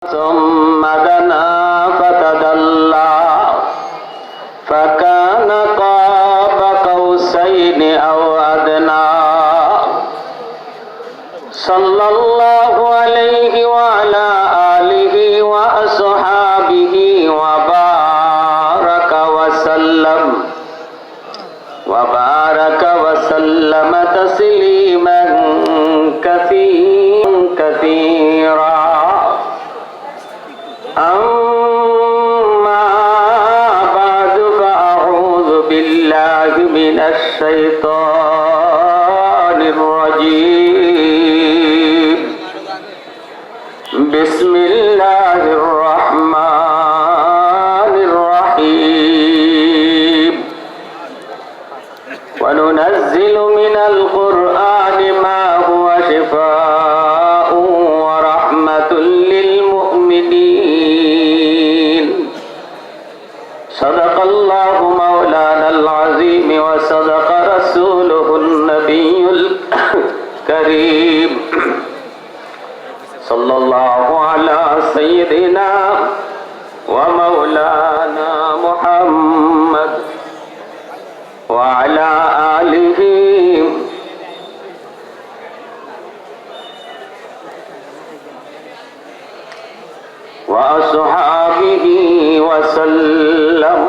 ثم دنا فتدلى فكان قاب قوسين أو أدنى صلى الله عليه وعلى آله وأصحابه وبارك وسلم تسليما كثيرا أما بعد فأعوذ بالله من الشيطان الرجيم بسم الله الرحمن الرحيم وننزل من القرآن ما هو شفاء ورحمة للمؤمنين صدق الله مولانا العظيم وصدق رسوله النبي الكريم صلى الله على سيدنا ومولانا محمد وعلى آله وأصحابه وسلم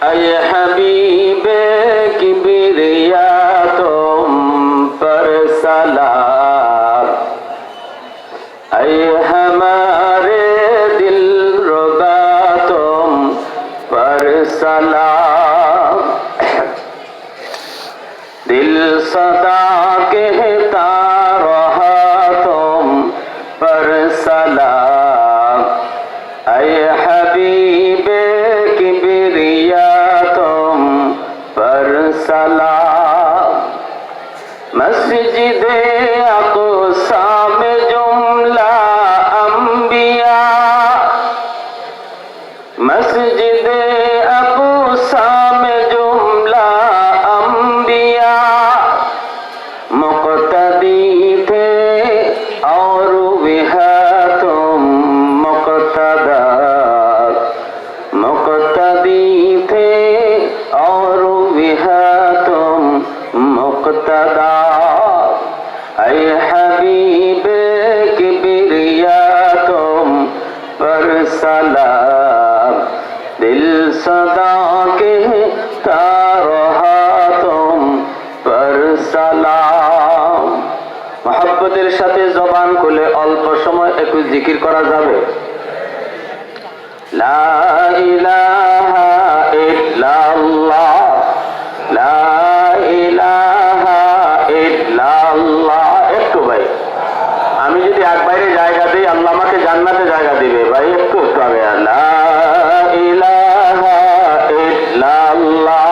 أي حبیب کبریاتم پر سلام أي ہمارے دل ربا تم پر سلام دل صدا کہتا رہا تم پر سلام أي حبیب کبریا تم پر سلام مسجد اقصی میں جملہ انبیاء مسجد اقصی میں جملہ انبیاء مقتدی تھے اور وہ تم مقتدا مقتدی تھے اور وہ تم مقتدا اے حبیب کبریا تم پر سلام دل صدا کہتا رہا تم پر سلام মহব্বতের সাথে জবান খুলে অল্প সময় একটু জিকির করা যাবে লা ইলাহা ইল্লাল্লাহ লা ইলাহা ইল্লাল্লাহ একটু ভাই আমি যদি এক বাইরে জায়গা দিই আল্লাহ আমাকে জান্নাতে জায়গা দিবে ভাই একটু আগে লা ইলাহা ইল্লাল্লাহ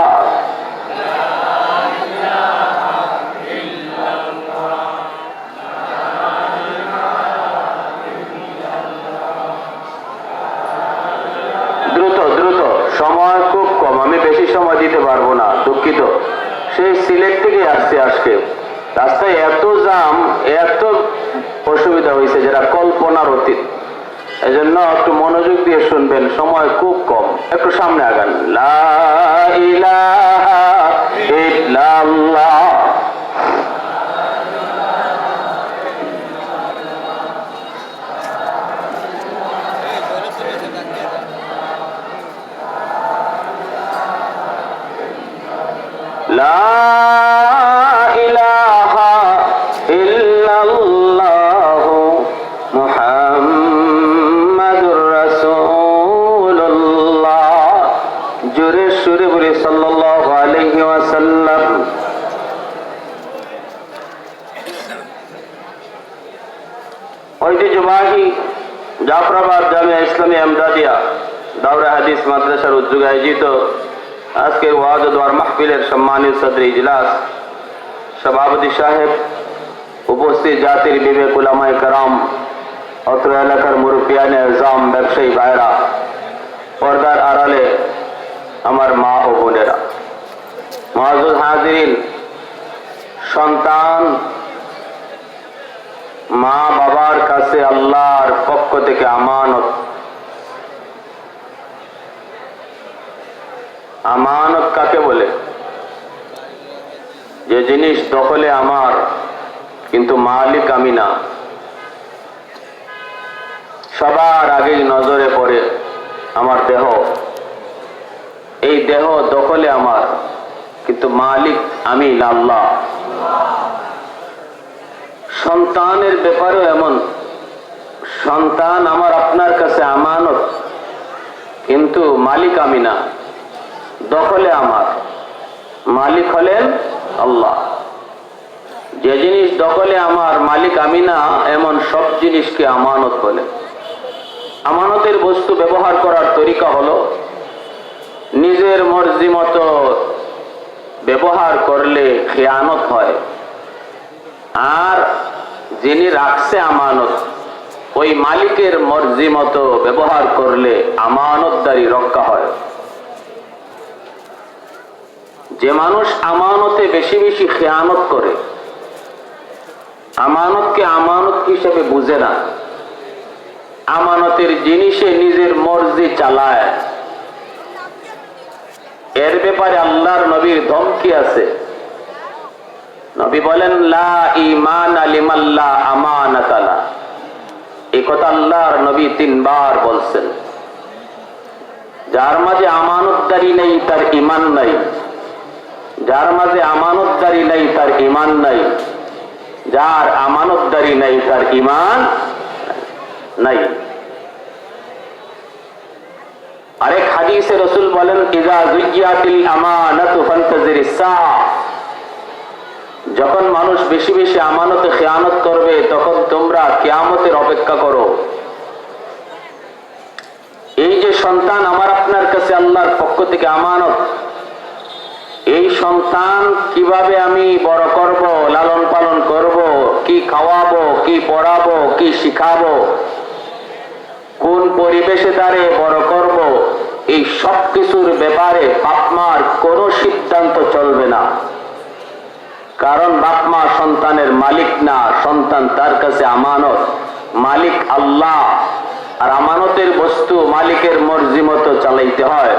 সময় খুব কম আমি বেশি সময় দিতে পারবো না দুঃখিত সেই সিলেট থেকে আসছে আজকে রাস্তায় এত জাম এত অসুবিধা হয়েছে যেটা কল্পনার অতীত এজন্য একটু মনোযোগ দিয়ে শুনবেন সময় খুব কম একটু সামনে আগান লা ইলাহা ইল্লাল্লাহ লা ইলাহা ইল্লাল্লাহ মুহাম্মাদুর রাসূলুল্লাহ জোরে সুরে বলে সাল্লাল্লাহু আলাইহি ওয়াসাল্লাম ঐতিহ্যবাহী জাফরাবাদ জামিয়া ইসলামী আমদাদিয়া দাওরা হাদিস মাদ্রাসার উদ্যোগে আয়োজিত আজকের ওয়াজ ও দোয়ার মাহফিলের সম্মানিত সদর ইজলাস সভাপতি সাহেব উপস্থিত জাতির বিবেক উলামায়ে কেরাম অত্র এলাকার মুরব্বিয়ানে আজম ব্যবসায়ী ভাইরা পর্দার আড়ালে আমার মা ও বোনেরা মুআজ্জাজ হাজিরিন সন্তান মা বাবার কাছে আল্লাহর পক্ষ থেকে আমানত। আমানত কাকে বলে? যে জিনিস দখলে আমার কিন্তু মালিক আমি না। সবার আগেই নজরে পড়ে আমার দেহ। এই দেহ দখলে আমার কিন্তু মালিক আমি না, আল্লাহ। সন্তানের ব্যাপারেও এমন। সন্তান আমার আপনার কাছে আমানত, কিন্তু মালিক আমি না, দখলে আমার। মালিক হলেন আল্লাহ। যে জিনিস দখলে আমার, মালিক আমি না, এমন সব জিনিসকে আমানত বলে। আমানতের বস্তু ব্যবহার করার তরিকা হলো নিজের মর্জি মতো ব্যবহার করলে খেয়ানত হয়, আর যিনি রাখছে আমানত ওই মালিকের মর্জি মতো ব্যবহার করলে আমানতদারি রক্ষা হয়। যে মানুষ আমানতে বেশি বেশি খেয়ানত করে, আমানতকে আমানত হিসেবে বুঝে না, আমানতের জিনিসে নিজের মর্জি চালায়, এর ব্যাপারে আল্লাহর নবীর ধমকি আছে। নবী বলেন, লা ঈমান লিমান লা আমানাতা লা। এই কথা আল্লাহর নবী 3 বার বলছেন। যার মাঝে আমানতদারি নেই তার ঈমান নাই, যার মাঝে আমানতদারি নেই তার ঈমান নাই, যার আমানতদারি নেই তার ঈমান নাই। আরেক হাদিসে রাসূল বলেন, ইযা যুইয়াতিল আমানাতু ফান্তাজিরিস সাআ। যখন মানুষ বেশি বেশি আমানতে খেয়ানত করবে তখন তোমরা কিয়ামতের অপেক্ষা করো। এই যে সন্তান আমার আপনার কাছে আল্লাহর পক্ষ থেকে আমানত, এই সন্তান কিভাবে আমি বড় করব, লালন পালন করব, কি খাওয়াবো, কি পড়াবো, কি শিখাবো, কোন পরিবেশে দাঁড়িয়ে বড় করব, এই সব কিছুর ব্যাপারে বাপ মার কোনো সিদ্ধান্ত চলবে না। কারণ বাপ মা সন্তানের মালিক না, সন্তান তার কাছে আমানত। মালিক আল্লাহ, আর আমানতের বস্তু মালিকের মর্জি মতো চালাইতে হয়।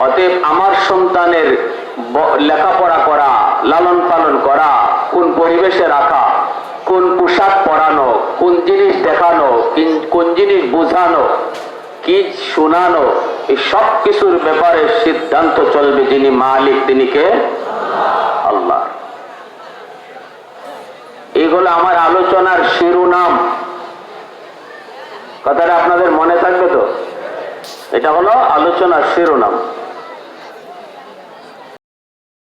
অতএব আমার সন্তানের লেখাপড়া করা, লালন পালন করা, কোন পরিবেশে রাখা, কোন পোশাক পরানো, কোন জিনিস দেখানো, কোন জিনিস বোঝানো, কি শোনানো, এই সব কিছুর ব্যাপারে সিদ্ধান্ত চলবে যিনি মালিক, তিনি কে? আল্লাহ। এইগুলো আমার আলোচনার শিরোনাম। কথাটা আপনাদের মনে থাকবে তো? এটা হলো আলোচনার শিরোনাম।